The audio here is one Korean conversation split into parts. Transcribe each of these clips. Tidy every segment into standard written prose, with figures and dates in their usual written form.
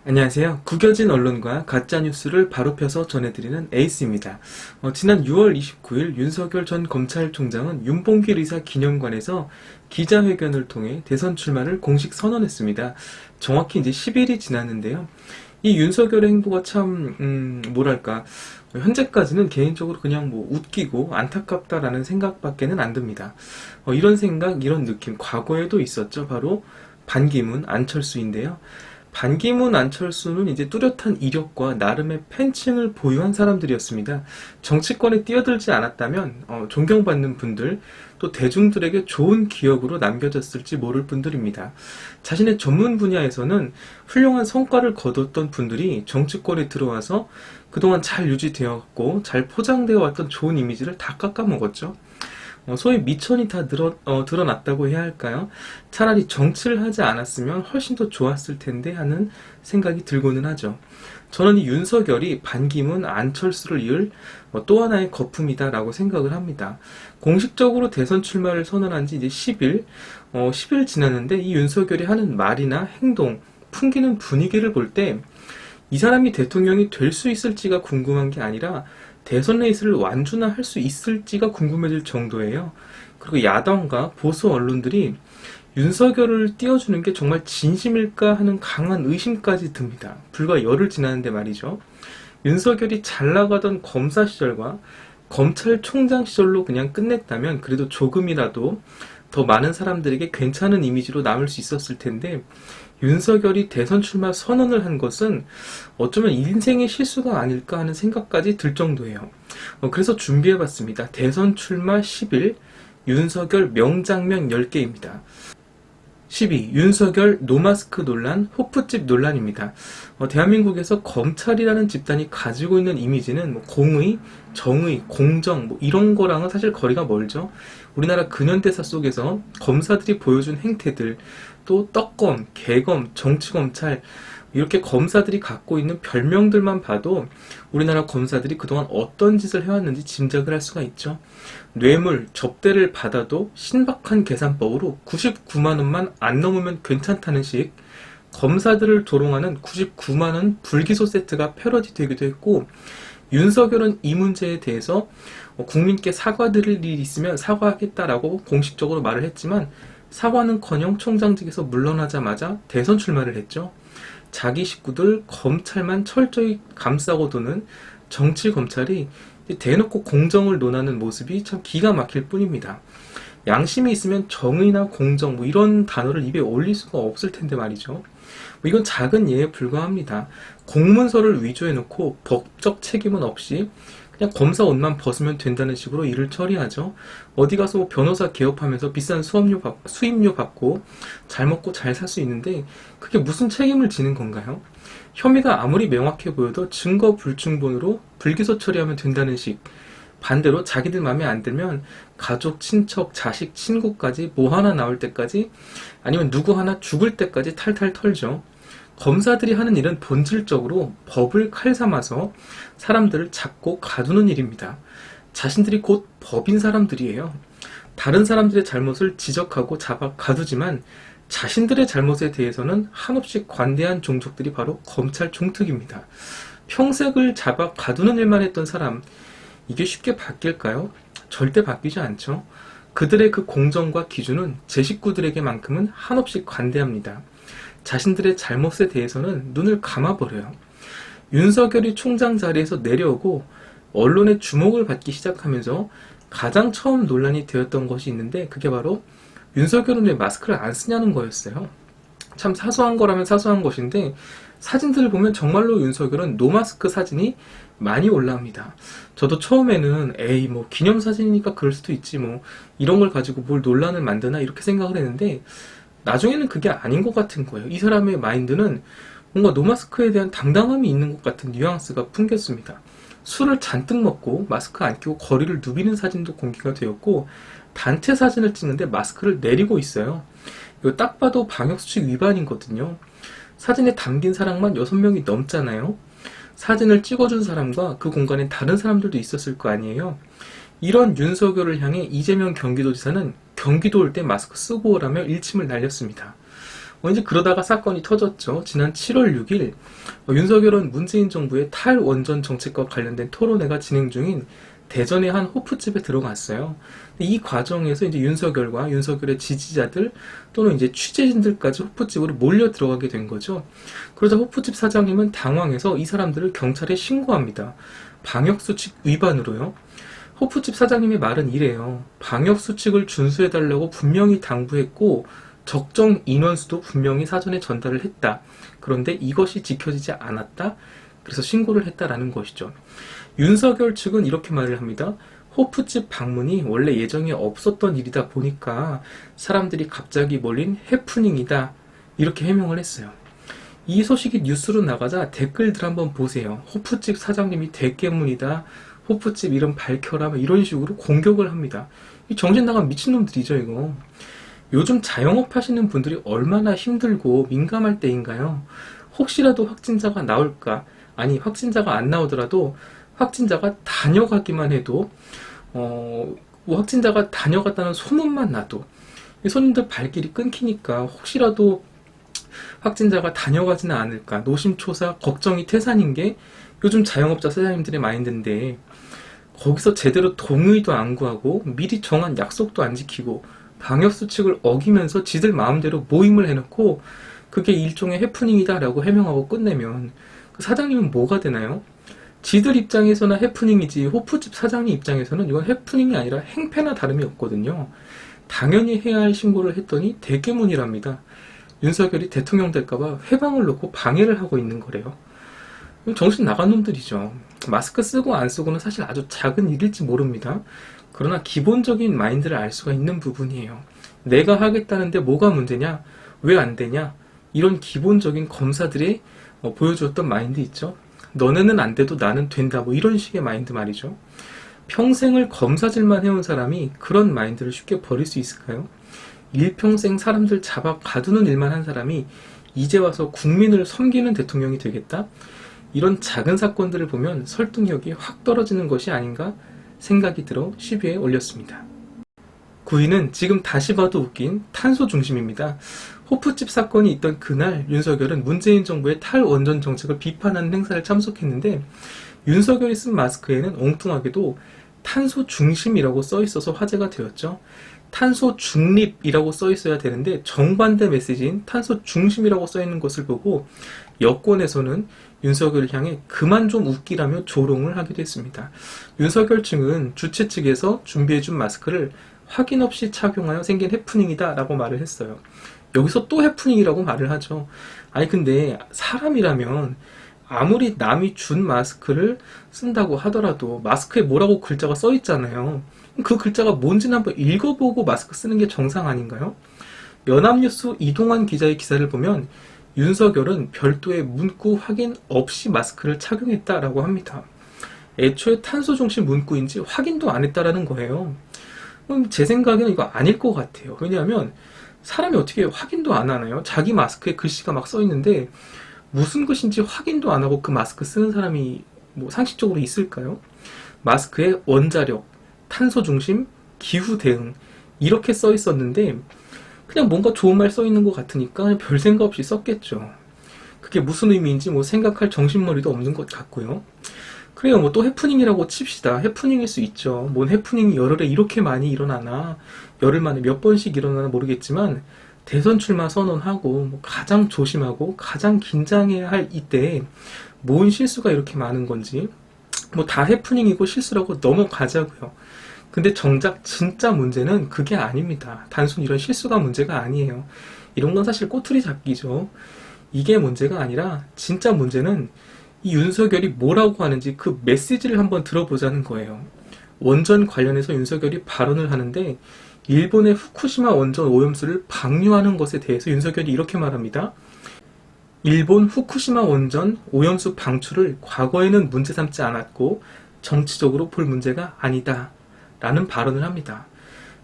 안녕하세요. 구겨진 언론과 가짜뉴스를 바로 펴서 전해드리는 에이스입니다. 지난 6월 29일 윤석열 전 검찰총장은 윤봉길 의사 기념관에서 기자회견을 통해 대선 출마를 공식 선언했습니다. 정확히 이제 10일이 지났는데요. 이 윤석열의 행보가 참, 현재까지는 개인적으로 그냥 웃기고 안타깝다라는 생각밖에는 안 듭니다. 이런 생각, 이런 느낌, 과거에도 있었죠. 바로 반기문, 안철수인데요. 반기문, 안철수는 이제 뚜렷한 이력과 나름의 팬층을 보유한 사람들이었습니다. 정치권에 뛰어들지 않았다면 존경받는 분들, 또 대중들에게 좋은 기억으로 남겨졌을지 모를 분들입니다. 자신의 전문 분야에서는 훌륭한 성과를 거뒀던 분들이 정치권에 들어와서 그동안 잘 유지되었고 잘 포장되어 왔던 좋은 이미지를 다 깎아먹었죠. 소위 미천이 다 드러났다고 해야 할까요? 차라리 정치를 하지 않았으면 훨씬 더 좋았을 텐데 하는 생각이 들고는 하죠. 저는 이 윤석열이 반기문, 안철수를 이을 또 하나의 거품이다라고 생각을 합니다. 공식적으로 대선 출마를 선언한 지 이제 10일 지났는데 이 윤석열이 하는 말이나 행동, 풍기는 분위기를 볼 때 이 사람이 대통령이 될 수 있을지가 궁금한 게 아니라 대선 레이스를 완주나 할 수 있을지가 궁금해질 정도예요. 그리고 야당과 보수 언론들이 윤석열을 띄워주는 게 정말 진심일까 하는 강한 의심까지 듭니다. 불과 열흘 지났는데 말이죠. 윤석열이 잘 나가던 검사 시절과 검찰총장 시절로 그냥 끝냈다면 그래도 조금이라도 더 많은 사람들에게 괜찮은 이미지로 남을 수 있었을 텐데 윤석열이 대선 출마 선언을 한 것은 어쩌면 인생의 실수가 아닐까 하는 생각까지 들 정도예요. 그래서 준비해봤습니다. 대선 출마 10일 윤석열 명장면 10개입니다. 12. 윤석열 노마스크 논란, 호프집 논란입니다. 대한민국에서 검찰이라는 집단이 가지고 있는 이미지는 공의, 정의, 공정 이런 거랑은 사실 거리가 멀죠. 우리나라 근현대사 속에서 검사들이 보여준 행태들, 또 떡검, 개검, 정치검찰 이렇게 검사들이 갖고 있는 별명들만 봐도 우리나라 검사들이 그동안 어떤 짓을 해왔는지 짐작을 할 수가 있죠. 뇌물, 접대를 받아도 신박한 계산법으로 99만 원만 안 넘으면 괜찮다는 식, 검사들을 조롱하는 99만 원 불기소 세트가 패러디 되기도 했고, 윤석열은 이 문제에 대해서 국민께 사과드릴 일이 있으면 사과하겠다라고 공식적으로 말을 했지만 사과는커녕 총장직에서 물러나자마자 대선 출마를 했죠. 자기 식구들 검찰만 철저히 감싸고 도는 정치 검찰이 대놓고 공정을 논하는 모습이 참 기가 막힐 뿐입니다. 양심이 있으면 정의나 공정 이런 단어를 입에 올릴 수가 없을 텐데 말이죠. 이건 작은 예에 불과합니다. 공문서를 위조해놓고 법적 책임은 없이 그냥 검사 옷만 벗으면 된다는 식으로 일을 처리하죠. 어디 가서 변호사 개업하면서 비싼 수임료 받고 잘 먹고 잘 살 수 있는데 그게 무슨 책임을 지는 건가요? 혐의가 아무리 명확해 보여도 증거 불충분으로 불기소 처리하면 된다는 식. 반대로 자기들 마음에 안 들면 가족, 친척, 자식, 친구까지 뭐 하나 나올 때까지 아니면 누구 하나 죽을 때까지 탈탈 털죠. 검사들이 하는 일은 본질적으로 법을 칼 삼아서 사람들을 잡고 가두는 일입니다. 자신들이 곧 법인 사람들이에요. 다른 사람들의 잘못을 지적하고 잡아 가두지만 자신들의 잘못에 대해서는 한없이 관대한 종족들이 바로 검찰 종특입니다. 평생을 잡아 가두는 일만 했던 사람, 이게 쉽게 바뀔까요? 절대 바뀌지 않죠. 그들의 그 공정과 기준은 제 식구들에게만큼은 한없이 관대합니다. 자신들의 잘못에 대해서는 눈을 감아버려요. 윤석열이 총장 자리에서 내려오고 언론의 주목을 받기 시작하면서 가장 처음 논란이 되었던 것이 있는데 그게 바로 윤석열은 왜 마스크를 안 쓰냐는 거였어요. 참 사소한 거라면 사소한 것인데 사진들을 보면 정말로 윤석열은 노마스크 사진이 많이 올라옵니다. 저도 처음에는 기념사진이니까 그럴 수도 있지 이런 걸 가지고 뭘 논란을 만드나 이렇게 생각을 했는데 나중에는 그게 아닌 것 같은 거예요. 이 사람의 마인드는 뭔가 노마스크에 대한 당당함이 있는 것 같은 뉘앙스가 풍겼습니다. 술을 잔뜩 먹고 마스크 안 끼고 거리를 누비는 사진도 공개가 되었고 단체 사진을 찍는데 마스크를 내리고 있어요. 이거 딱 봐도 방역수칙 위반이거든요. 사진에 담긴 사람만 6명이 넘잖아요. 사진을 찍어준 사람과 그 공간에 다른 사람들도 있었을 거 아니에요. 이런 윤석열을 향해 이재명 경기도지사는 경기도 올 때 마스크 쓰고 오라며 일침을 날렸습니다. 이제 그러다가 사건이 터졌죠. 지난 7월 6일 윤석열은 문재인 정부의 탈원전 정책과 관련된 토론회가 진행 중인 대전의 한 호프집에 들어갔어요. 이 과정에서 이제 윤석열과 윤석열의 지지자들 또는 이제 취재진들까지 호프집으로 몰려 들어가게 된 거죠. 그러자 호프집 사장님은 당황해서 이 사람들을 경찰에 신고합니다. 방역수칙 위반으로요. 호프집 사장님의 말은 이래요. 방역수칙을 준수해달라고 분명히 당부했고 적정 인원수도 분명히 사전에 전달을 했다. 그런데 이것이 지켜지지 않았다. 그래서 신고를 했다라는 것이죠. 윤석열 측은 이렇게 말을 합니다. 호프집 방문이 원래 예정에 없었던 일이다 보니까 사람들이 갑자기 몰린 해프닝이다. 이렇게 해명을 했어요. 이 소식이 뉴스로 나가자 댓글들 한번 보세요. 호프집 사장님이 대깨문이다. 호프집 이름 밝혀라. 이런 식으로 공격을 합니다. 이 정신 나간 미친놈들이죠, 이거. 요즘 자영업 하시는 분들이 얼마나 힘들고 민감할 때인가요? 혹시라도 확진자가 나올까? 아니, 확진자가 안 나오더라도 확진자가 다녀가기만 해도 확진자가 다녀갔다는 소문만 나도 손님들 발길이 끊기니까 혹시라도 확진자가 다녀가지는 않을까 노심초사 걱정이 태산인 게 요즘 자영업자 사장님들의 마인드인데 거기서 제대로 동의도 안 구하고 미리 정한 약속도 안 지키고 방역수칙을 어기면서 지들 마음대로 모임을 해놓고 그게 일종의 해프닝이다라고 해명하고 끝내면 그 사장님은 뭐가 되나요? 지들 입장에서는 해프닝이지 호프집 사장님 입장에서는 이건 해프닝이 아니라 행패나 다름이 없거든요. 당연히 해야 할 신고를 했더니 대깨문이랍니다. 윤석열이 대통령 될까봐 회방을 놓고 방해를 하고 있는 거래요. 정신 나간 놈들이죠. 마스크 쓰고 안 쓰고는 사실 아주 작은 일일지 모릅니다. 그러나 기본적인 마인드를 알 수가 있는 부분이에요. 내가 하겠다는데 뭐가 문제냐? 왜 안 되냐? 이런 기본적인 검사들이 보여줬던 마인드 있죠. 너네는 안 돼도 나는 된다. 이런 식의 마인드 말이죠. 평생을 검사질만 해온 사람이 그런 마인드를 쉽게 버릴 수 있을까요? 일평생 사람들 잡아 가두는 일만 한 사람이 이제 와서 국민을 섬기는 대통령이 되겠다? 이런 작은 사건들을 보면 설득력이 확 떨어지는 것이 아닌가 생각이 들어 시비에 올렸습니다. 9위는 지금 다시 봐도 웃긴 탄소 중심입니다. 호프집 사건이 있던 그날 윤석열은 문재인 정부의 탈원전 정책을 비판하는 행사를 참석했는데 윤석열이 쓴 마스크에는 엉뚱하게도 탄소 중심이라고 써 있어서 화제가 되었죠. 탄소 중립이라고 써 있어야 되는데 정반대 메시지인 탄소 중심이라고 써 있는 것을 보고 여권에서는 윤석열을 향해 그만 좀 웃기라며 조롱을 하기도 했습니다. 윤석열 측은 주최 측에서 준비해준 마스크를 확인 없이 착용하여 생긴 해프닝이다 라고 말을 했어요. 여기서 또 해프닝이라고 말을 하죠. 아니 근데 사람이라면 아무리 남이 준 마스크를 쓴다고 하더라도 마스크에 뭐라고 글자가 써 있잖아요. 그 글자가 뭔지는 한번 읽어보고 마스크 쓰는 게 정상 아닌가요? 연합뉴스 이동환 기자의 기사를 보면 윤석열은 별도의 문구 확인 없이 마스크를 착용했다라고 합니다. 애초에 탄소 중심 문구인지 확인도 안 했다라는 거예요. 제 생각에는 이거 아닐 것 같아요. 왜냐하면 사람이 어떻게 확인도 안 하나요? 자기 마스크에 글씨가 막 써 있는데 무슨 글씨인지 확인도 안 하고 그 마스크 쓰는 사람이 상식적으로 있을까요? 마스크에 원자력, 탄소 중심, 기후 대응 이렇게 써 있었는데 그냥 뭔가 좋은 말 써 있는 것 같으니까 그냥 별 생각 없이 썼겠죠. 그게 무슨 의미인지 생각할 정신머리도 없는 것 같고요. 그래요, 또 해프닝이라고 칩시다. 해프닝일 수 있죠. 뭔 해프닝이 열흘에 이렇게 많이 일어나나, 열흘 만에 몇 번씩 일어나나 모르겠지만, 대선 출마 선언하고, 가장 조심하고, 가장 긴장해야 할 이때, 뭔 실수가 이렇게 많은 건지, 다 해프닝이고 실수라고 넘어가자고요. 근데 정작 진짜 문제는 그게 아닙니다. 단순 이런 실수가 문제가 아니에요. 이런 건 사실 꼬투리 잡기죠. 이게 문제가 아니라, 진짜 문제는 이 윤석열이 뭐라고 하는지 그 메시지를 한번 들어보자는 거예요. 원전 관련해서 윤석열이 발언을 하는데 일본의 후쿠시마 원전 오염수를 방류하는 것에 대해서 윤석열이 이렇게 말합니다. 일본 후쿠시마 원전 오염수 방출을 과거에는 문제 삼지 않았고 정치적으로 볼 문제가 아니다 라는 발언을 합니다.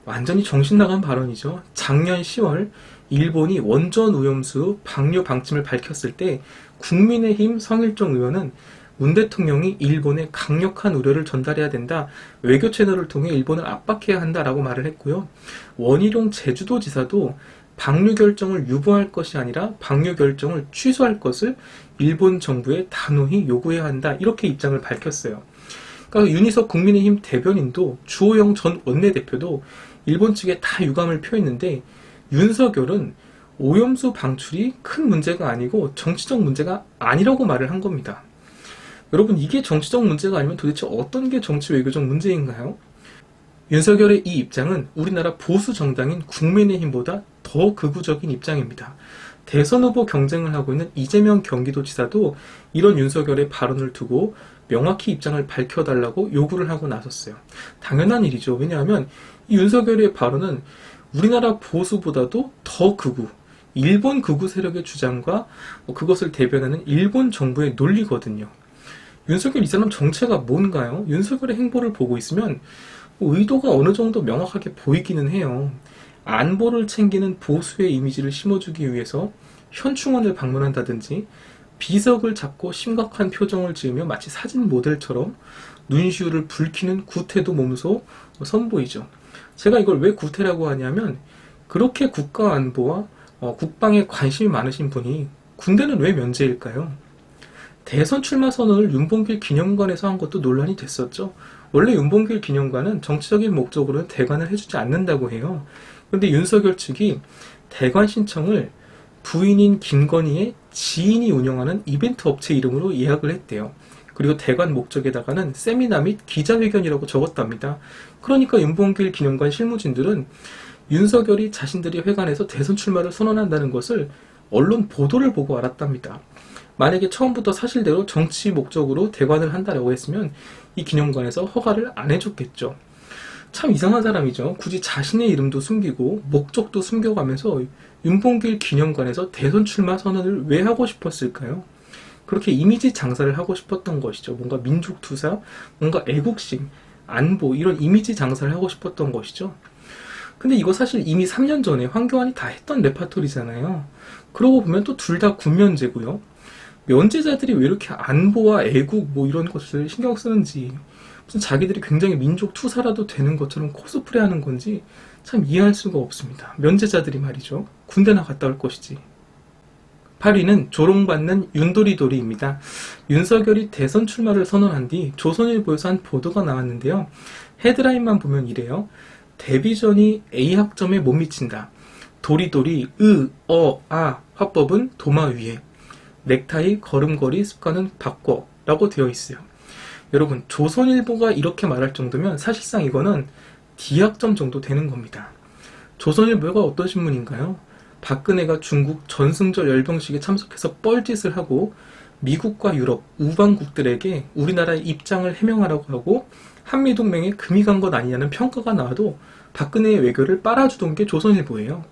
완전히 정신나간 발언이죠. 작년 10월 일본이 원전 오염수 방류 방침을 밝혔을 때 국민의힘 성일종 의원은 문 대통령이 일본에 강력한 우려를 전달해야 된다. 외교 채널을 통해 일본을 압박해야 한다라고 말을 했고요. 원희룡 제주도지사도 방류 결정을 유보할 것이 아니라 방류 결정을 취소할 것을 일본 정부에 단호히 요구해야 한다. 이렇게 입장을 밝혔어요. 그러니까 윤희석 국민의힘 대변인도 주호영 전 원내대표도 일본 측에 다 유감을 표했는데 윤석열은 오염수 방출이 큰 문제가 아니고 정치적 문제가 아니라고 말을 한 겁니다. 여러분, 이게 정치적 문제가 아니면 도대체 어떤 게 정치 외교적 문제인가요? 윤석열의 이 입장은 우리나라 보수 정당인 국민의힘보다 더 극우적인 입장입니다. 대선 후보 경쟁을 하고 있는 이재명 경기도지사도 이런 윤석열의 발언을 두고 명확히 입장을 밝혀달라고 요구를 하고 나섰어요. 당연한 일이죠. 왜냐하면 이 윤석열의 발언은 우리나라 보수보다도 더 극우, 일본 극우 세력의 주장과 그것을 대변하는 일본 정부의 논리거든요. 윤석열 이 사람 정체가 뭔가요? 윤석열의 행보를 보고 있으면 의도가 어느 정도 명확하게 보이기는 해요. 안보를 챙기는 보수의 이미지를 심어주기 위해서 현충원을 방문한다든지 비석을 잡고 심각한 표정을 지으며 마치 사진 모델처럼 눈시울을 붉히는 구태도 몸소 선보이죠. 제가 이걸 왜 구태라고 하냐면 그렇게 국가 안보와 국방에 관심이 많으신 분이 군대는 왜 면제일까요? 대선 출마 선언을 윤봉길 기념관에서 한 것도 논란이 됐었죠. 원래 윤봉길 기념관은 정치적인 목적으로는 대관을 해주지 않는다고 해요. 그런데 윤석열 측이 대관 신청을 부인인 김건희의 지인이 운영하는 이벤트 업체 이름으로 예약을 했대요. 그리고 대관 목적에다가는 세미나 및 기자회견이라고 적었답니다. 그러니까 윤봉길 기념관 실무진들은 윤석열이 자신들이 회관에서 대선 출마를 선언한다는 것을 언론 보도를 보고 알았답니다. 만약에 처음부터 사실대로 정치 목적으로 대관을 한다라고 했으면 이 기념관에서 허가를 안 해줬겠죠. 참 이상한 사람이죠. 굳이 자신의 이름도 숨기고 목적도 숨겨가면서 윤봉길 기념관에서 대선 출마 선언을 왜 하고 싶었을까요? 그렇게 이미지 장사를 하고 싶었던 것이죠. 뭔가 민족투사, 뭔가 애국심, 안보 이런 이미지 장사를 하고 싶었던 것이죠. 근데 이거 사실 이미 3년 전에 황교안이 다 했던 레파토리잖아요. 그러고 보면 또 둘 다 군면제고요. 면제자들이 왜 이렇게 안보와 애국 이런 것을 신경 쓰는지, 무슨 자기들이 굉장히 민족 투사라도 되는 것처럼 코스프레 하는 건지 참 이해할 수가 없습니다. 면제자들이 말이죠. 군대나 갔다 올 것이지. 8위는 조롱받는 윤도리도리입니다. 윤석열이 대선 출마를 선언한 뒤 조선일보에서 한 보도가 나왔는데요. 헤드라인만 보면 이래요. 데뷔전이 A학점에 못 미친다. 도리도리 화법은 도마 위에. 넥타이 걸음걸이 습관은 바꿔 라고 되어 있어요. 여러분, 조선일보가 이렇게 말할 정도면 사실상 이거는 D학점 정도 되는 겁니다. 조선일보가 어떤 신문인가요? 박근혜가 중국 전승절 열병식에 참석해서 뻘짓을 하고 미국과 유럽, 우방국들에게 우리나라의 입장을 해명하라고 하고 한미동맹에 금이 간 것 아니냐는 평가가 나와도 박근혜의 외교를 빨아주던 게 조선일보예요.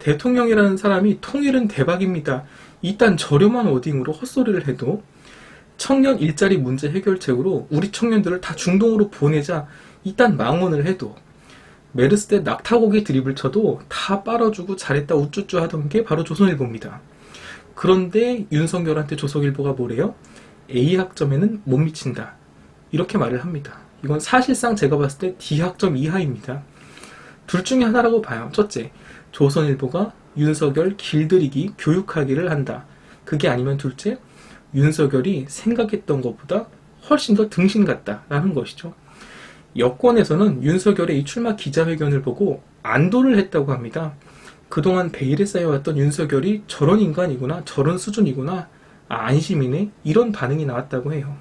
대통령이라는 사람이 통일은 대박입니다. 이딴 저렴한 워딩으로 헛소리를 해도 청년 일자리 문제 해결책으로 우리 청년들을 다 중동으로 보내자 이딴 망언을 해도 메르스 때 낙타고기 드립을 쳐도 다 빨아주고 잘했다 우쭈쭈 하던 게 바로 조선일보입니다. 그런데 윤석열한테 조선일보가 뭐래요? A학점에는 못 미친다. 이렇게 말을 합니다. 이건 사실상 제가 봤을 때 D학점 이하입니다. 둘 중에 하나라고 봐요. 첫째, 조선일보가 윤석열 길들이기, 교육하기를 한다. 그게 아니면 둘째, 윤석열이 생각했던 것보다 훨씬 더 등신 같다라는 것이죠. 여권에서는 윤석열의 이 출마 기자회견을 보고 안도를 했다고 합니다. 그동안 베일에 쌓여왔던 윤석열이 저런 인간이구나, 저런 수준이구나, 안심이네, 이런 반응이 나왔다고 해요.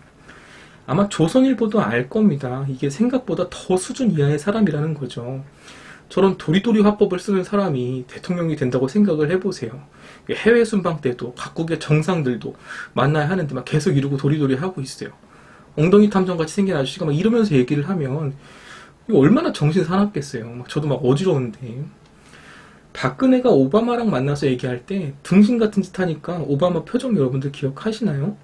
아마 조선일보도 알 겁니다. 이게 생각보다 더 수준 이하의 사람이라는 거죠. 저런 도리도리 화법을 쓰는 사람이 대통령이 된다고 생각을 해보세요. 해외 순방 때도 각국의 정상들도 만나야 하는데 막 계속 이러고 도리도리 하고 있어요. 엉덩이 탐정같이 생긴 아저씨가 막 이러면서 얘기를 하면 이거 얼마나 정신 사납겠어요. 저도 막 어지러운데. 박근혜가 오바마랑 만나서 얘기할 때 등신 같은 짓 하니까 오바마 표정 여러분들 기억하시나요?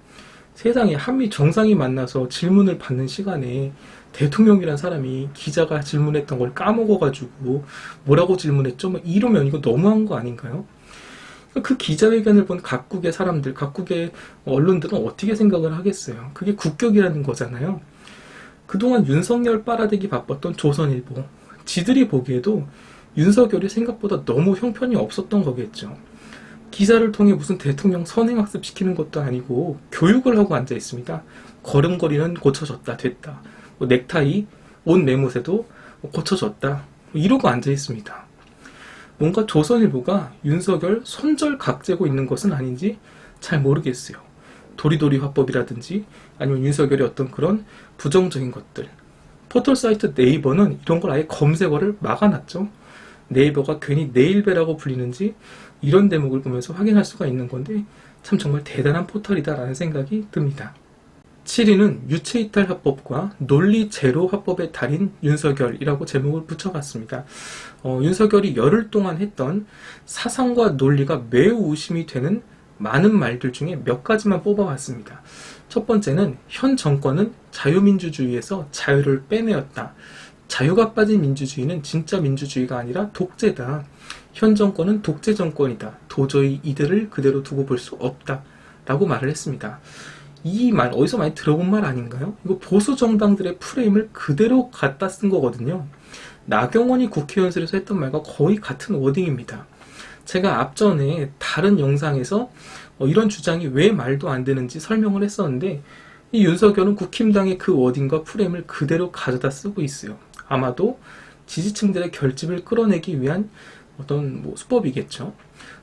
세상에 한미 정상이 만나서 질문을 받는 시간에 대통령이란 사람이 기자가 질문했던 걸 까먹어가지고 뭐라고 질문했죠? 이러면 이거 너무한 거 아닌가요? 그 기자회견을 본 각국의 사람들, 각국의 언론들은 어떻게 생각을 하겠어요? 그게 국격이라는 거잖아요. 그동안 윤석열 빨아대기 바빴던 조선일보, 지들이 보기에도 윤석열이 생각보다 너무 형편이 없었던 거겠죠. 기사를 통해 무슨 대통령 선행학습 시키는 것도 아니고 교육을 하고 앉아 있습니다. 걸음걸이는 고쳐졌다, 됐다. 뭐 넥타이, 옷 매무새도 고쳐졌다. 이러고 앉아 있습니다. 뭔가 조선일보가 윤석열 손절각재고 있는 것은 아닌지 잘 모르겠어요. 도리도리 화법이라든지 아니면 윤석열의 어떤 그런 부정적인 것들. 포털사이트 네이버는 이런 걸 아예 검색어를 막아놨죠. 네이버가 괜히 네일베라고 불리는지 이런 대목을 보면서 확인할 수가 있는 건데 참 정말 대단한 포털이다라는 생각이 듭니다. 7위는 유체이탈 화법과 논리 제로 화법의 달인 윤석열이라고 제목을 붙여봤습니다. 윤석열이 열흘 동안 했던 사상과 논리가 매우 의심이 되는 많은 말들 중에 몇 가지만 뽑아봤습니다. 첫 번째는 현 정권은 자유민주주의에서 자유를 빼내었다. 자유가 빠진 민주주의는 진짜 민주주의가 아니라 독재다. 현 정권은 독재 정권이다. 도저히 이들을 그대로 두고 볼 수 없다. 라고 말을 했습니다. 이 말 어디서 많이 들어본 말 아닌가요? 이거 보수 정당들의 프레임을 그대로 갖다 쓴 거거든요. 나경원이 국회의원실에서 했던 말과 거의 같은 워딩입니다. 제가 앞전에 다른 영상에서 이런 주장이 왜 말도 안 되는지 설명을 했었는데 이 윤석열은 국힘당의 그 워딩과 프레임을 그대로 가져다 쓰고 있어요. 아마도 지지층들의 결집을 끌어내기 위한 어떤 수법이겠죠.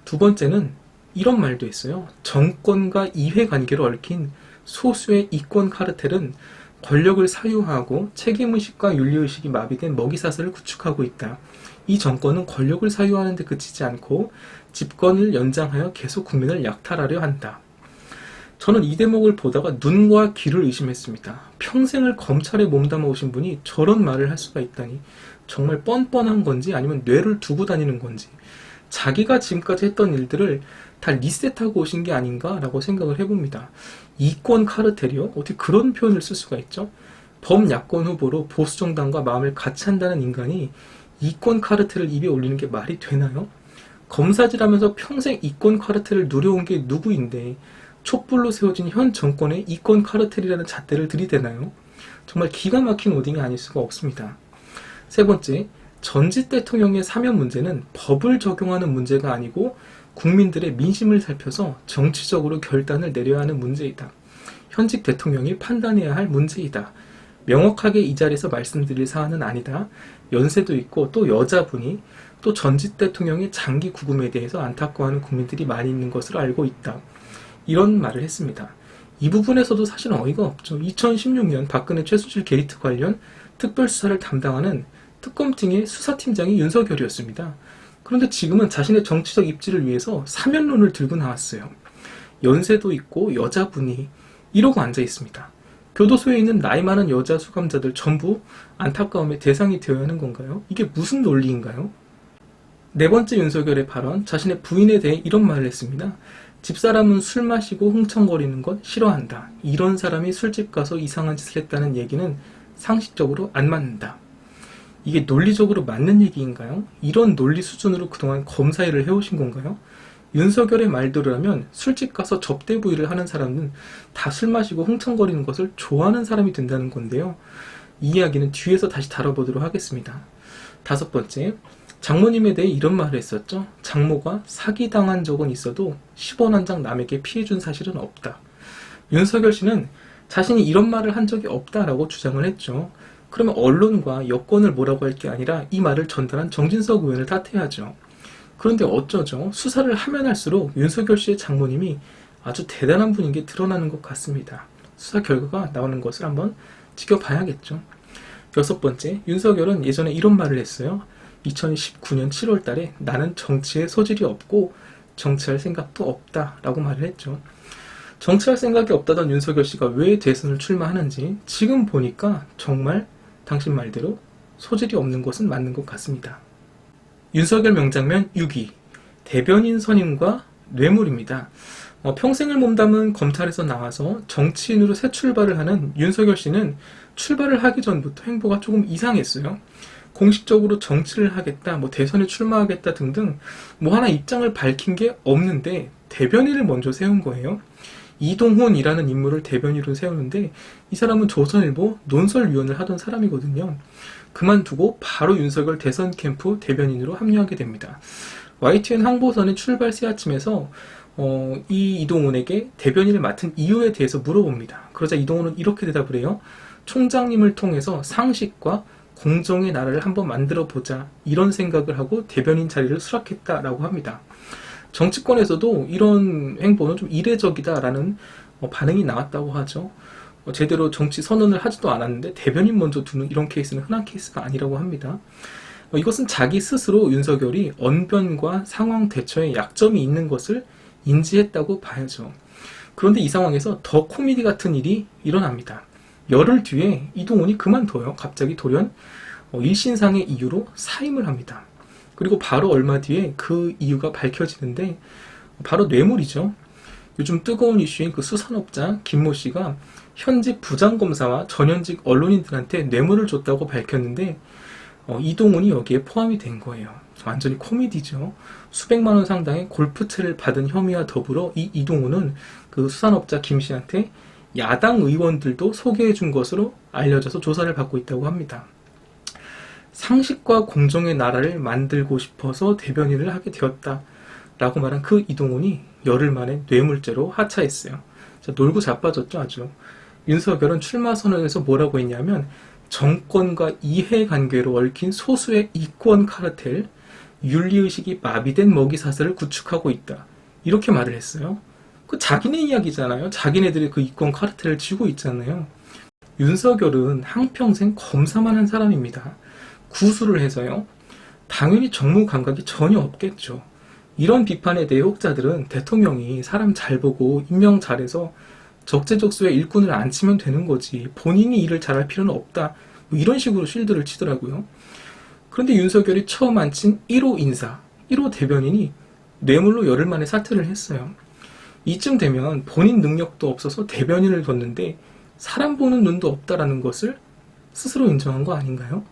두 번째는 이런 말도 있어요. 정권과 이해관계로 얽힌 소수의 이권 카르텔은 권력을 사유하고 책임의식과 윤리의식이 마비된 먹이사슬을 구축하고 있다. 이 정권은 권력을 사유하는 데 그치지 않고 집권을 연장하여 계속 국민을 약탈하려 한다. 저는 이 대목을 보다가 눈과 귀를 의심했습니다. 평생을 검찰에 몸담아 오신 분이 저런 말을 할 수가 있다니 정말 뻔뻔한 건지 아니면 뇌를 두고 다니는 건지 자기가 지금까지 했던 일들을 다 리셋하고 오신 게 아닌가라고 생각을 해봅니다. 이권 카르텔이요? 어떻게 그런 표현을 쓸 수가 있죠? 범야권 후보로 보수정당과 마음을 같이 한다는 인간이 이권 카르텔을 입에 올리는 게 말이 되나요? 검사질하면서 평생 이권 카르텔을 누려온 게 누구인데 촛불로 세워진 현 정권의 이권 카르텔이라는 잣대를 들이대나요? 정말 기가 막힌 오딩이 아닐 수가 없습니다. 세 번째, 전직 대통령의 사면 문제는 법을 적용하는 문제가 아니고 국민들의 민심을 살펴서 정치적으로 결단을 내려야 하는 문제이다. 현직 대통령이 판단해야 할 문제이다. 명확하게 이 자리에서 말씀드릴 사안은 아니다. 연세도 있고 또 여자분이 또 전직 대통령의 장기 구금에 대해서 안타까워하는 국민들이 많이 있는 것으로 알고 있다. 이런 말을 했습니다. 이 부분에서도 사실은 어이가 없죠. 2016년 박근혜 최순실 게이트 관련 특별수사를 담당하는 특검팀의 수사팀장이 윤석열이었습니다. 그런데 지금은 자신의 정치적 입지를 위해서 사면론을 들고 나왔어요. 연세도 있고 여자분이 이러고 앉아 있습니다. 교도소에 있는 나이 많은 여자 수감자들 전부 안타까움의 대상이 되어야 하는 건가요? 이게 무슨 논리인가요? 네 번째 윤석열의 발언, 자신의 부인에 대해 이런 말을 했습니다. 집사람은 술 마시고 흥청거리는 것 싫어한다. 이런 사람이 술집 가서 이상한 짓을 했다는 얘기는 상식적으로 안 맞는다. 이게 논리적으로 맞는 얘기인가요? 이런 논리 수준으로 그동안 검사 일을 해오신 건가요? 윤석열의 말대로라면 술집 가서 접대 부위를 하는 사람은 다 술 마시고 흥청거리는 것을 좋아하는 사람이 된다는 건데요. 이 이야기는 뒤에서 다시 다뤄보도록 하겠습니다. 다섯 번째, 장모님에 대해 이런 말을 했었죠. 장모가 사기당한 적은 있어도 10원 한 장 남에게 피해준 사실은 없다. 윤석열 씨는 자신이 이런 말을 한 적이 없다라고 주장을 했죠. 그러면 언론과 여권을 뭐라고 할 게 아니라 이 말을 전달한 정진석 의원을 탓해야죠. 그런데 어쩌죠? 수사를 하면 할수록 윤석열 씨의 장모님이 아주 대단한 분인 게 드러나는 것 같습니다. 수사 결과가 나오는 것을 한번 지켜봐야겠죠. 여섯 번째, 윤석열은 예전에 이런 말을 했어요. 2019년 7월 달에 나는 정치에 소질이 없고 정치할 생각도 없다라고 말을 했죠. 정치할 생각이 없다던 윤석열 씨가 왜 대선을 출마하는지 지금 보니까 정말 당신 말대로 소질이 없는 것은 맞는 것 같습니다. 윤석열 명장면 6위, 대변인 선임과 뇌물입니다. 평생을 몸담은 검찰에서 나와서 정치인으로 새 출발을 하는 윤석열 씨는 출발을 하기 전부터 행보가 조금 이상했어요. 공식적으로 정치를 하겠다, 대선에 출마하겠다 등등 하나 입장을 밝힌 게 없는데 대변인을 먼저 세운 거예요. 이동훈이라는 인물을 대변인으로 세우는데 이 사람은 조선일보 논설위원을 하던 사람이거든요. 그만두고 바로 윤석열 대선 캠프 대변인으로 합류하게 됩니다. YTN 항보선의 출발 새아침에서 이 이동훈에게 대변인을 맡은 이유에 대해서 물어봅니다. 그러자 이동훈은 이렇게 대답을 해요. 총장님을 통해서 상식과 공정의 나라를 한번 만들어보자, 이런 생각을 하고 대변인 자리를 수락했다라고 합니다. 정치권에서도 이런 행보는 좀 이례적이다라는 반응이 나왔다고 하죠. 제대로 정치 선언을 하지도 않았는데 대변인 먼저 두는 이런 케이스는 흔한 케이스가 아니라고 합니다. 이것은 자기 스스로 윤석열이 언변과 상황 대처에 약점이 있는 것을 인지했다고 봐야죠. 그런데 이 상황에서 더 코미디 같은 일이 일어납니다. 열흘 뒤에 이동훈이 그만둬요. 갑자기 돌연 일신상의 이유로 사임을 합니다. 그리고 바로 얼마 뒤에 그 이유가 밝혀지는데 바로 뇌물이죠. 요즘 뜨거운 이슈인 그 수산업자 김모 씨가 현직 부장검사와 전현직 언론인들한테 뇌물을 줬다고 밝혔는데 이동훈이 여기에 포함이 된 거예요. 완전히 코미디죠. 수백만 원 상당의 골프채를 받은 혐의와 더불어 이 이동훈은 그 수산업자 김 씨한테 야당 의원들도 소개해 준 것으로 알려져서 조사를 받고 있다고 합니다. 상식과 공정의 나라를 만들고 싶어서 대변인을 하게 되었다라고 말한 그 이동훈이 열흘 만에 뇌물죄로 하차했어요. 자, 놀고 자빠졌죠, 아주. 윤석열은 출마 선언에서 뭐라고 했냐면 정권과 이해관계로 얽힌 소수의 이권 카르텔, 윤리의식이 마비된 먹이사슬을 구축하고 있다. 이렇게 말을 했어요. 그 자기네 이야기잖아요. 자기네들이 그 이권 카르텔을 쥐고 있잖아요. 윤석열은 한평생 검사만 한 사람입니다. 구술을 해서요. 당연히 정무 감각이 전혀 없겠죠. 이런 비판에 대해 혹자들은 대통령이 사람 잘 보고 임명 잘해서 적재적소에 일꾼을 안 치면 되는 거지, 본인이 일을 잘할 필요는 없다, 뭐 이런 식으로 쉴드를 치더라고요. 그런데 윤석열이 처음 앉힌 1호 인사, 1호 대변인이 뇌물로 열흘 만에 사퇴를 했어요. 이쯤 되면 본인 능력도 없어서 대변인을 뒀는데 사람 보는 눈도 없다라는 것을 스스로 인정한 거 아닌가요?